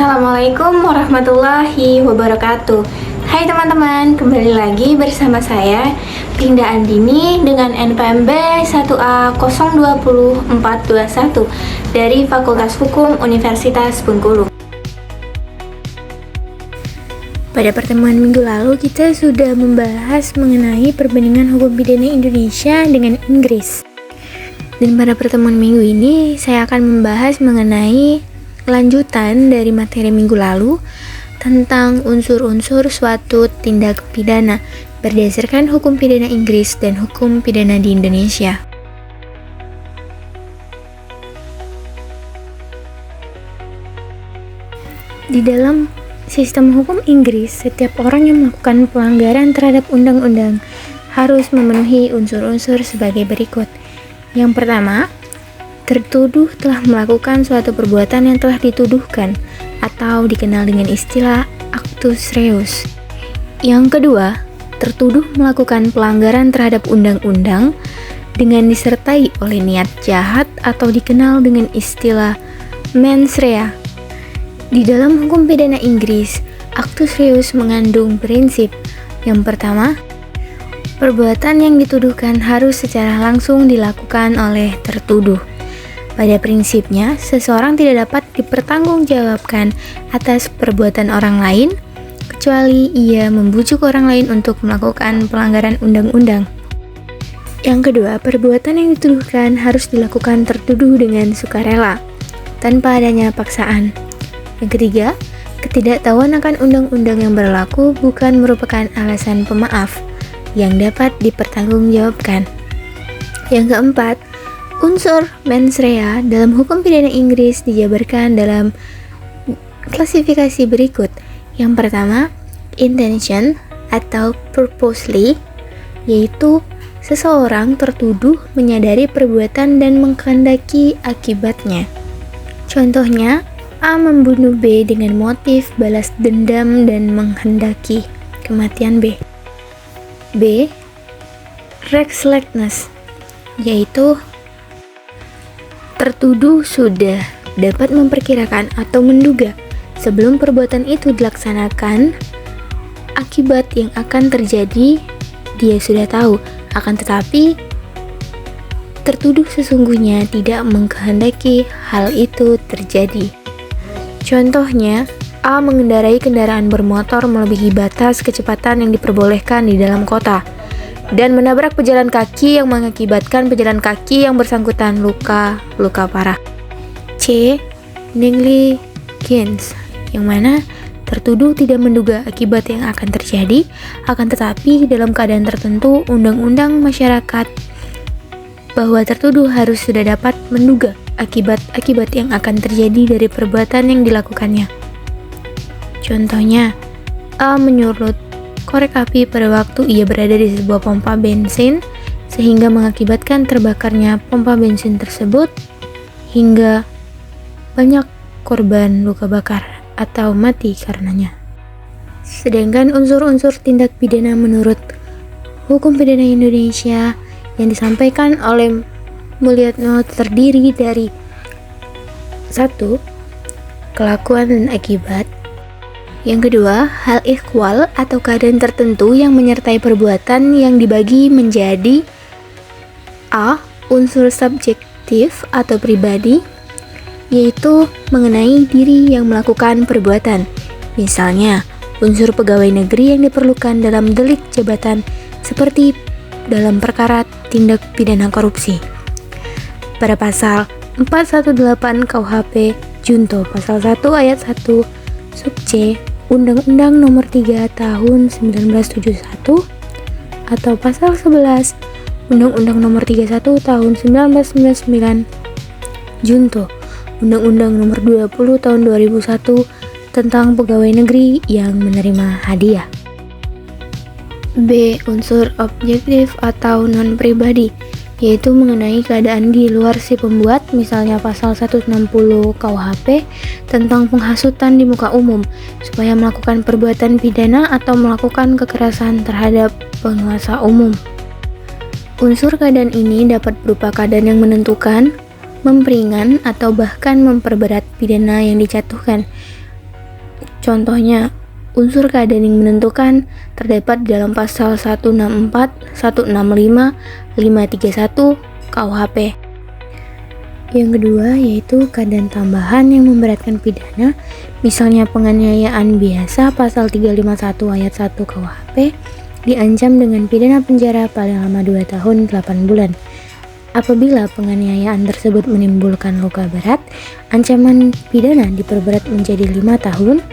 Assalamualaikum warahmatullahi wabarakatuh. Hai teman-teman, kembali lagi bersama saya Linda Andini dengan NPMB 1A020421 dari Fakultas Hukum Universitas Bengkulu. Pada pertemuan minggu lalu kita sudah membahas mengenai perbandingan hukum pidana Indonesia dengan Inggris. Dan pada pertemuan minggu ini saya akan membahas mengenai lanjutan dari materi minggu lalu tentang unsur-unsur suatu tindak pidana berdasarkan hukum pidana Inggris dan hukum pidana di Indonesia. Di dalam sistem hukum Inggris, setiap orang yang melakukan pelanggaran terhadap undang-undang harus memenuhi unsur-unsur sebagai berikut. Yang pertama, tertuduh telah melakukan suatu perbuatan yang telah dituduhkan atau dikenal dengan istilah actus reus. Yang kedua, tertuduh melakukan pelanggaran terhadap undang-undang dengan disertai oleh niat jahat atau dikenal dengan istilah mens rea. Di dalam hukum pidana Inggris, actus reus mengandung prinsip. Yang pertama, perbuatan yang dituduhkan harus secara langsung dilakukan oleh tertuduh. Pada prinsipnya, seseorang tidak dapat dipertanggungjawabkan atas perbuatan orang lain, kecuali ia membujuk orang lain untuk melakukan pelanggaran undang-undang. Yang kedua, perbuatan yang dituduhkan harus dilakukan tertuduh dengan sukarela, tanpa adanya paksaan. Yang ketiga, ketidaktahuan akan undang-undang yang berlaku bukan merupakan alasan pemaaf yang dapat dipertanggungjawabkan. Yang keempat, unsur mens rea dalam hukum pidana Inggris dijabarkan dalam klasifikasi berikut. Yang pertama, intention atau purposely, yaitu seseorang tertuduh menyadari perbuatan dan mengkehendaki akibatnya. Contohnya, A membunuh B dengan motif balas dendam dan menghendaki kematian B. B, recklessness, yaitu tertuduh sudah dapat memperkirakan atau menduga sebelum perbuatan itu dilaksanakan akibat yang akan terjadi. Dia sudah tahu, akan tetapi tertuduh sesungguhnya tidak mengkehendaki hal itu terjadi. Contohnya, A mengendarai kendaraan bermotor melebihi batas kecepatan yang diperbolehkan di dalam kota dan menabrak pejalan kaki yang mengakibatkan pejalan kaki yang bersangkutan luka parah. C, negligence, yang mana tertuduh tidak menduga akibat yang akan terjadi, akan tetapi dalam keadaan tertentu undang-undang masyarakat bahwa tertuduh harus sudah dapat menduga akibat-akibat yang akan terjadi dari perbuatan yang dilakukannya. Contohnya, A menyulut korek api pada waktu ia berada di sebuah pompa bensin sehingga mengakibatkan terbakarnya pompa bensin tersebut hingga banyak korban luka bakar atau mati karenanya. Sedangkan unsur-unsur tindak pidana menurut hukum pidana Indonesia yang disampaikan oleh Mulyatno terdiri dari 1. Kelakuan dan akibat. Yang kedua, hal ikhwal atau keadaan tertentu yang menyertai perbuatan yang dibagi menjadi A. Unsur subjektif atau pribadi, yaitu mengenai diri yang melakukan perbuatan. Misalnya, unsur pegawai negeri yang diperlukan dalam delik jabatan seperti dalam perkara tindak pidana korupsi. Pada pasal 418 KUHP Junto pasal 1 ayat 1 sub C Undang-Undang Nomor 3 Tahun 1971 atau pasal 11 Undang-Undang Nomor 31 Tahun 1999 Junto Undang-Undang Nomor 20 Tahun 2001 tentang pegawai negeri yang menerima hadiah. B. Unsur objektif atau non-pribadi, yaitu mengenai keadaan di luar si pembuat, misalnya pasal 160 KUHP tentang penghasutan di muka umum supaya melakukan perbuatan pidana atau melakukan kekerasan terhadap penguasa umum. Unsur keadaan ini dapat berupa keadaan yang menentukan, memperingan, atau bahkan memperberat pidana yang dijatuhkan. Contohnya, unsur keadaan yang menentukan terdapat di dalam pasal 164, 165, 531 KUHP. Yang kedua yaitu keadaan tambahan yang memberatkan pidana, misalnya penganiayaan biasa pasal 351 ayat 1 KUHP diancam dengan pidana penjara paling lama 2 tahun 8 bulan. Apabila penganiayaan tersebut menimbulkan luka berat, ancaman pidana diperberat menjadi 5 tahun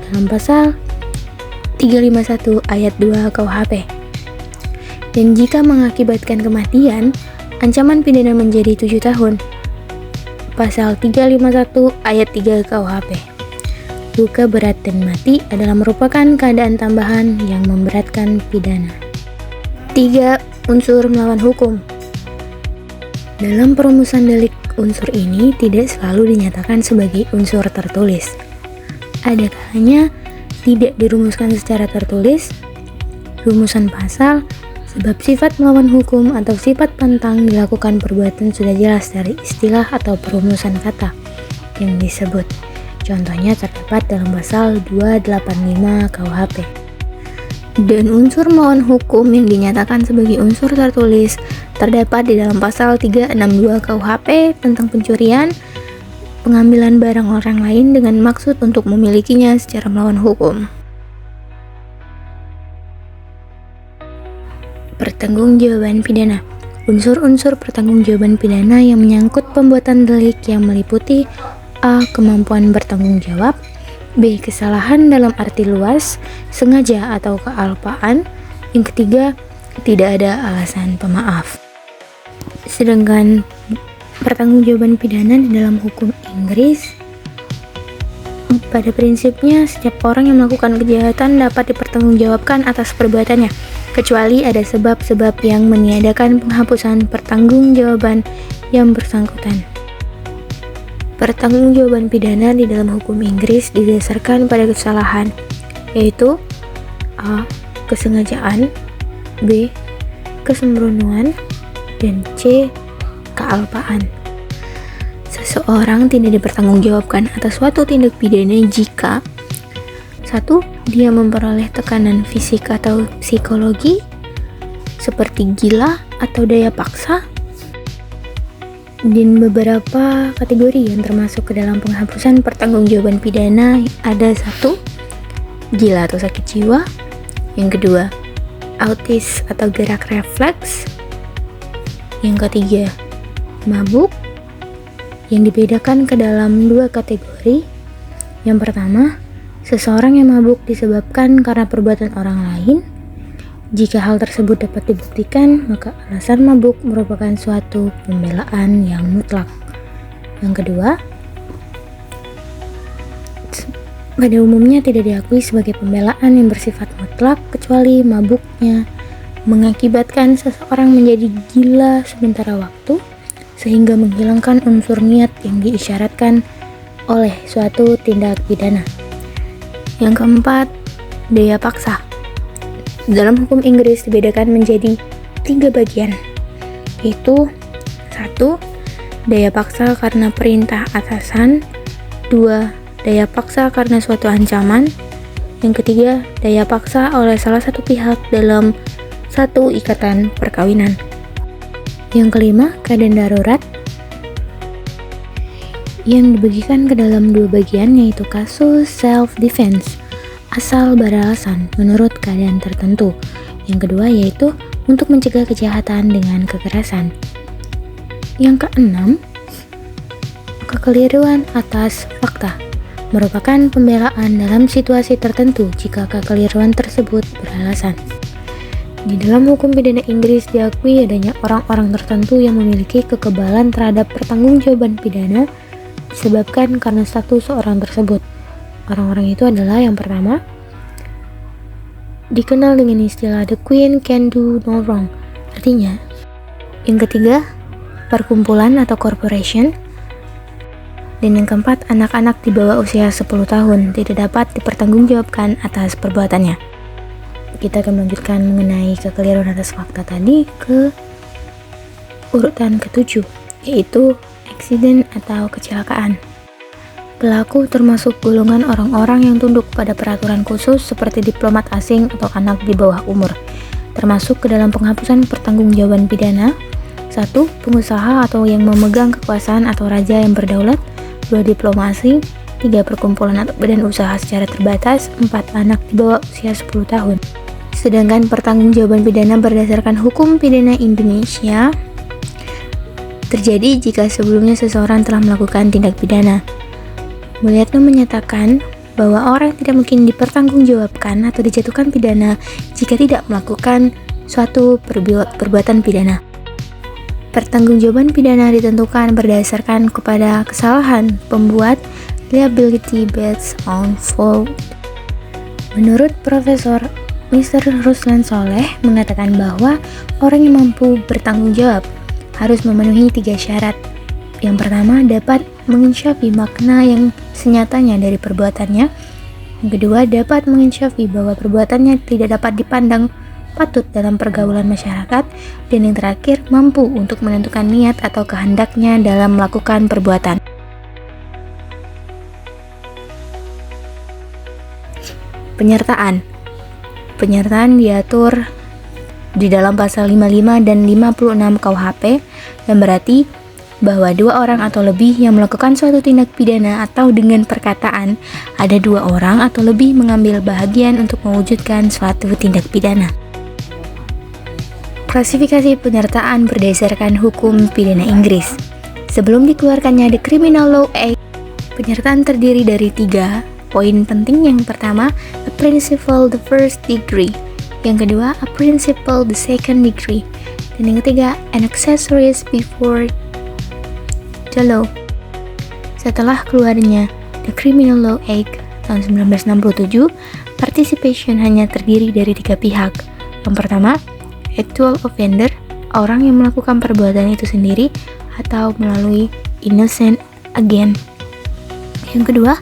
dalam pasal 351 ayat 2 KUHP. Dan jika mengakibatkan kematian, ancaman pidana menjadi 7 tahun. Pasal 351 ayat 3 KUHP. Luka berat dan mati adalah merupakan keadaan tambahan yang memberatkan pidana. 3. Unsur melawan hukum. Dalam perumusan delik, unsur ini tidak selalu dinyatakan sebagai unsur tertulis. Ada kalanya tidak dirumuskan secara tertulis. Rumusan pasal, sebab sifat melawan hukum atau sifat pantang dilakukan perbuatan sudah jelas dari istilah atau perumusan kata yang disebut. Contohnya terdapat dalam pasal 285 KUHP. Dan unsur melawan hukum yang dinyatakan sebagai unsur tertulis terdapat di dalam pasal 362 KUHP tentang pencurian, pengambilan barang orang lain dengan maksud untuk memilikinya secara melawan hukum. Pertanggungjawaban pidana. Unsur-unsur pertanggungjawaban pidana yang menyangkut pembuatan delik yang meliputi A. Kemampuan bertanggung jawab, B. Kesalahan dalam arti luas, sengaja atau kealpaan. Yang ketiga, tidak ada alasan pemaaf. Sedangkan pertanggungjawaban pidana di dalam hukum Inggris, pada prinsipnya setiap orang yang melakukan kejahatan dapat dipertanggungjawabkan atas perbuatannya, kecuali ada sebab-sebab yang meniadakan penghapusan pertanggungjawaban yang bersangkutan. Pertanggungjawaban pidana di dalam hukum Inggris didasarkan pada kesalahan, yaitu A. Kesengajaan, B. Kesembronoan, dan C. Kealpaan. Seseorang tidak dipertanggungjawabkan atas suatu tindak pidana jika 1. Dia memperoleh tekanan fisik atau psikologi seperti gila atau daya paksa. Dan beberapa kategori yang termasuk ke dalam penghapusan pertanggungjawaban pidana ada 1. Gila atau sakit jiwa. Yang kedua, autis atau gerak refleks. Yang ketiga, mabuk, yang dibedakan ke dalam 2 kategori. Yang pertama, seseorang yang mabuk disebabkan karena perbuatan orang lain. Jika hal tersebut dapat dibuktikan, maka alasan mabuk merupakan suatu pembelaan yang mutlak. Yang kedua, pada umumnya tidak diakui sebagai pembelaan yang bersifat mutlak kecuali mabuknya mengakibatkan seseorang menjadi gila sementara waktu sehingga menghilangkan unsur niat yang diisyaratkan oleh suatu tindak pidana. Yang keempat, daya paksa. Dalam hukum Inggris dibedakan menjadi 3 bagian, yaitu 1. Daya paksa karena perintah atasan, 2. Daya paksa karena suatu ancaman, yang ketiga, daya paksa oleh salah satu pihak dalam satu ikatan perkawinan. Yang kelima, keadaan darurat, yang dibagikan ke dalam 2 bagian, yaitu kasus self-defense, asal beralasan menurut keadaan tertentu. Yang kedua yaitu untuk mencegah kejahatan dengan kekerasan. Yang keenam, kekeliruan atas fakta, merupakan pembelaan dalam situasi tertentu jika kekeliruan tersebut beralasan. Di dalam hukum pidana Inggris diakui adanya orang-orang tertentu yang memiliki kekebalan terhadap pertanggungjawaban pidana disebabkan karena status seorang tersebut. Orang-orang itu adalah yang pertama, dikenal dengan istilah the Queen can do no wrong, artinya. Yang ketiga, perkumpulan atau corporation. Dan yang keempat, anak-anak di bawah usia 10 tahun tidak dapat dipertanggungjawabkan atas perbuatannya. Kita akan melanjutkan mengenai kekeliruan atas fakta tadi ke urutan ke-7, yaitu accident atau kecelakaan. Pelaku termasuk golongan orang-orang yang tunduk pada peraturan khusus seperti diplomat asing atau anak di bawah umur, termasuk ke dalam penghapusan pertanggungjawaban pidana. 1. Pengusaha atau yang memegang kekuasaan atau raja yang berdaulat. 2. Diplomasi. 3. Perkumpulan atau badan usaha secara terbatas. 4. Anak di bawah usia 10 tahun. Sedangkan pertanggungjawaban pidana berdasarkan hukum pidana Indonesia terjadi jika sebelumnya seseorang telah melakukan tindak pidana. Mulyatno menyatakan bahwa orang tidak mungkin dipertanggungjawabkan atau dijatuhkan pidana jika tidak melakukan suatu perbuatan pidana. Pertanggungjawaban pidana ditentukan berdasarkan kepada kesalahan pembuat, liability based on fault. Menurut Profesor Mr. Ruslan Soleh mengatakan bahwa orang yang mampu bertanggung jawab harus memenuhi 3 syarat. Yang pertama, dapat menginsyafi makna yang senyatanya dari perbuatannya. Yang kedua, dapat menginsyafi bahwa perbuatannya tidak dapat dipandang patut dalam pergaulan masyarakat. Dan yang terakhir, mampu untuk menentukan niat atau kehendaknya dalam melakukan perbuatan. Penyertaan diatur di dalam pasal 55 dan 56 KUHP dan berarti bahwa 2 orang atau lebih yang melakukan suatu tindak pidana atau dengan perkataan ada 2 orang atau lebih mengambil bahagian untuk mewujudkan suatu tindak pidana. Klasifikasi penyertaan berdasarkan hukum pidana Inggris. Sebelum dikeluarkannya The Criminal Law Act, penyertaan terdiri dari 3 poin penting. Yang pertama, a principle the first degree. Yang kedua, a principle the second degree. Dan yang ketiga, an accessories before the law. Setelah keluarnya The Criminal Law Act tahun 1967, participation hanya terdiri dari 3 pihak. Yang pertama, actual offender, orang yang melakukan perbuatan itu sendiri atau melalui innocent agent. Yang kedua,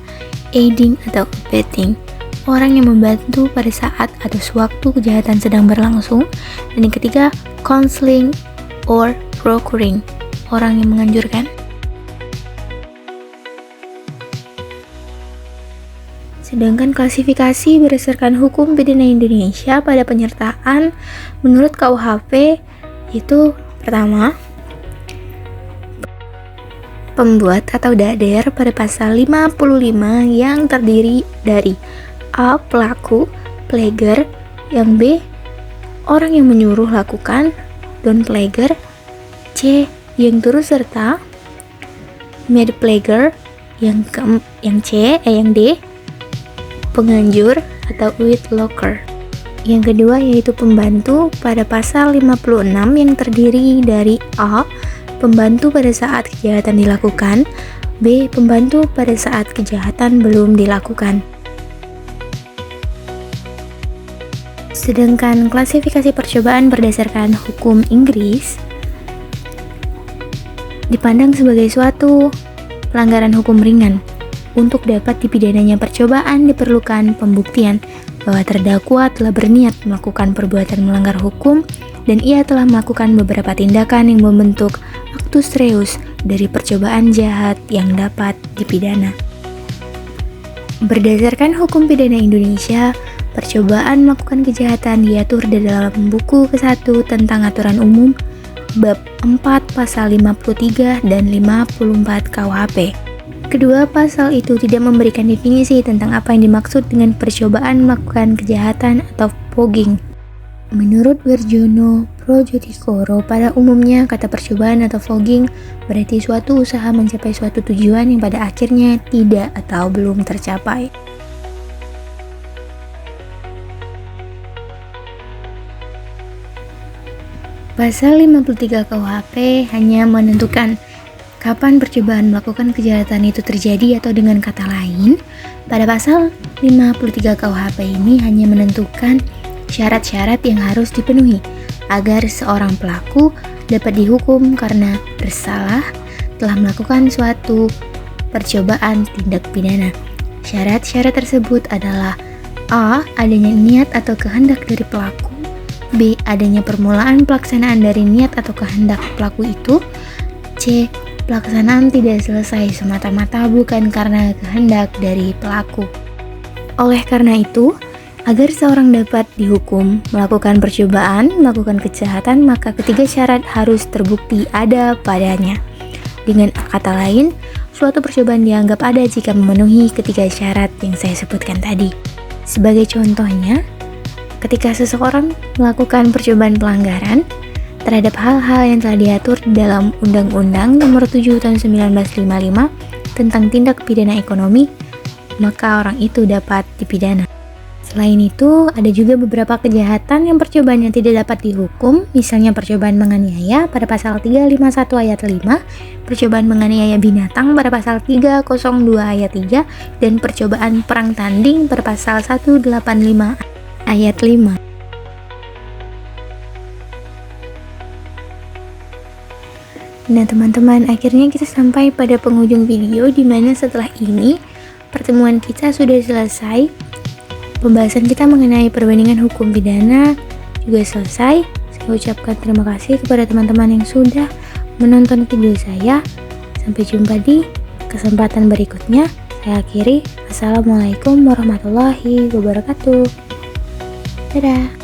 aiding atau abetting, orang yang membantu pada saat atau sewaktu kejahatan sedang berlangsung. Dan yang ketiga, counseling or procuring, orang yang menganjurkan. Sedangkan klasifikasi berdasarkan hukum pidana Indonesia pada penyertaan menurut KUHP itu pertama, pembuat atau dader pada pasal 55 yang terdiri dari A. Pelaku, plager, yang B. Orang yang menyuruh lakukan, don plager, C. Yang turut serta, made plager, yang D. Penganjur atau with locker. Yang kedua yaitu pembantu pada pasal 56 yang terdiri dari A. Pembantu pada saat kejahatan dilakukan, B. Pembantu pada saat kejahatan belum dilakukan. Sedangkan klasifikasi percobaan berdasarkan hukum Inggris dipandang sebagai suatu pelanggaran hukum ringan. Untuk dapat dipidananya percobaan diperlukan pembuktian bahwa terdakwa telah berniat melakukan perbuatan melanggar hukum dan ia telah melakukan beberapa tindakan yang membentuk actus reus dari percobaan jahat yang dapat dipidana. Berdasarkan hukum pidana Indonesia, percobaan melakukan kejahatan diatur di dalam buku ke-1 tentang aturan umum bab 4 pasal 53 dan 54 KUHP. Kedua pasal itu tidak memberikan definisi tentang apa yang dimaksud dengan percobaan melakukan kejahatan atau fogging. Menurut Werjono Projodikoro, pada umumnya kata percobaan atau fogging berarti suatu usaha mencapai suatu tujuan yang pada akhirnya tidak atau belum tercapai. Pasal 53 KUHP hanya menentukan kapan percobaan melakukan kejahatan itu terjadi, atau dengan kata lain, pada pasal 53 KUHP ini hanya menentukan syarat-syarat yang harus dipenuhi agar seorang pelaku dapat dihukum karena bersalah telah melakukan suatu percobaan tindak pidana. Syarat-syarat tersebut adalah A. Adanya niat atau kehendak dari pelaku, B. Adanya permulaan pelaksanaan dari niat atau kehendak pelaku itu, C. pelaksanaan tidak selesai semata-mata bukan karena kehendak dari pelaku. Oleh karena itu, agar seorang dapat dihukum melakukan percobaan, melakukan kejahatan, maka ketiga syarat harus terbukti ada padanya. Dengan kata lain, suatu percobaan dianggap ada jika memenuhi ketiga syarat yang saya sebutkan tadi. Sebagai contohnya, ketika seseorang melakukan percobaan pelanggaran terhadap hal-hal yang telah diatur dalam Undang-Undang Nomor 7 Tahun 1955 tentang tindak pidana ekonomi, maka orang itu dapat dipidana. Selain itu, ada juga beberapa kejahatan yang percobaannya tidak dapat dihukum, misalnya percobaan menganiaya pada pasal 351 ayat 5, percobaan menganiaya binatang pada pasal 302 ayat 3, dan percobaan perang tanding pada pasal 185 ayat 5. Nah teman-teman, akhirnya kita sampai pada penghujung video, dimana setelah ini pertemuan kita sudah selesai. Pembahasan kita mengenai perbandingan hukum pidana juga selesai. Saya ucapkan terima kasih kepada teman-teman yang sudah menonton video saya. Sampai jumpa di kesempatan berikutnya. Saya akhiri. Assalamualaikum warahmatullahi wabarakatuh. Dadah.